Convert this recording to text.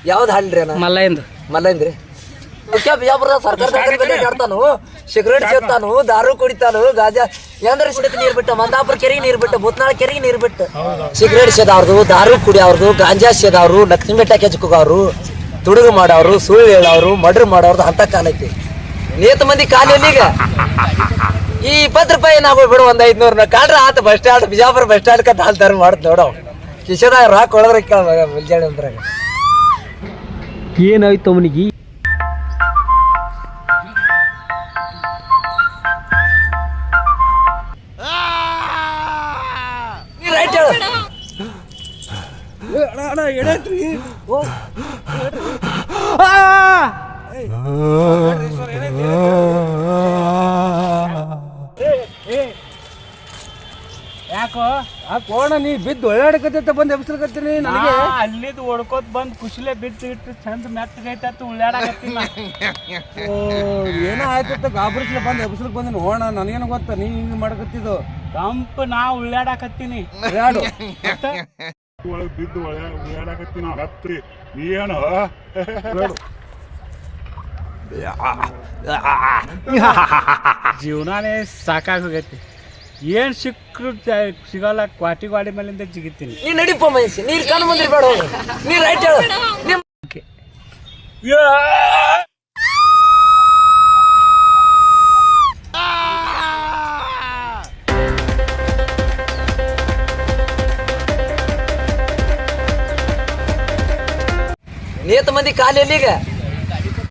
ಯಾವ್ದು ಹಾಡ್ರಿ ಅಣ್ಣ? ಮಲ್ಲೈಂದು ಮಲ್ಲಂದ್ರಿ ಮುಖ್ಯ ಬಿಜಾಪುರದ ಸರ್ಕಾರದ ಆಡ್ತಾನು, ಸಿಗರೇಟ್ ಸೇರ್ತಾನು, ದಾರು ಕುಡಿತಾನು, ಗಾಜಾ ಎಂದ್ರ ಸಿಡಕ್ ನೀರ್ ಬಿಟ್ಟ, ಮಂದಾಪುರ ಕೆರೆಗೆ ನೀರ್ ಬಿಟ್ಟ, ಭೂತ್ನಾಳ ಕೆರೆಗೆ ನೀರ್ ಬಿಟ್ಟ. ಸಿಗರೇಟ್ ಸೇದವ್ರದು, ದಾರು ಕುಡಿಯವ್ರದು, ಗಾಂಜಾ ಸೇದವ್ರು, ಲಕ್ಷ್ಮಿ ಬೆಟ್ಟ ಕೆಚ್ಕೋಗವ್ರು, ತುಡುಗು ಮಾಡವ್ರು, ಸುಳ್ಳು ಹೇಳವ್ರು, ಮರ್ಡರ್ ಮಾಡೋರ್ದು ಅಂತ ಕಾಲ ಐತಿ. ನೇತ ಮಂದಿ ಕಾಲೆಲ್ಲಿಗ ಈ 20 ರೂಪಾಯಿ ನಾವು ಬಿಡು, ಒಂದ್ 500 ಕಾಡ್ರ ಆತ bus stand, Bijapur bus stand ಕಟ್ಟ ಹಾಲ್ತಾರ ಮಾಡ್ತ ನೋಡವ್ ಕಿಶದಾಗ ರಾಕ್ ಹೊಳದ್ರ ಮುಂಜಾನೆ ಅಂದ್ರಾಗ ಏನಾಯ್ತು ಅವನಿಗೆ? ರೈಟ್ ಹೇಳು. ಯಾಕೋ ನೀ ಬಿದ್ದು ಒಳ್ಳಾಡಕತ್ತ ಬಂದು ಎಬ್ಸಲ್ಕತ್ತೀನಿ ನನಗೆ. ಅಲ್ಲಿದ್ ಹೊಡ್ಕೋತ್ ಬಂದ್ ಕುಶಲೆ ಬಿದ್ದು ಇಟ್ಟು ಚಂದ ಮೆತ್ತಗೈತ ಉಳ್ಳಾಡಕತ್ತೀನಿ. ಏನೋ ಆಯ್ತು ಗಾಬರಿಸ್ಲೆ ಬಂದು ಎಬ್ಸಲ್ಕ್ ಬಂದಿನಿ. ಹೋಣ ನನಗೇನು ಗೊತ್ತ ನೀ ಹಿಂಗ್ ಮಾಡಕತ್ತಿದ್ದು. ತಂಪು ನಾ ಉಳ್ಳಾಡಕತ್ತೀನಿ. ಯಾಡು ಒಳಗ್ ಬಿದ್ದು ಉಳ್ಳಾಡಕತ್ತೀನಿ ರಾತ್ರಿ. ಏನು ಜೀವನಾನೇ ಸಾಕಾಗೋಗೈತಿ. ಏನ್ ಸಿಕ್ಕರು ಸಿಗಲ್ಲ, ಕ್ವಾಟಿ ಗಾಡಿ ಮೇಲಿಂದ ಜಿಗಿತೀನಿ. ನೀ ನಡಿಪ ಮೈಸಿ, ನೀರ್ ಕಾಣ್ ಬಂದ್ರಿ ಬೇಡ ಹೋಗಿ. ನೀ ರೈಟ್ ಹೇಳು. ನೇತ ಮಂದಿ ಕಾಲೆಲ್ಲಿಗ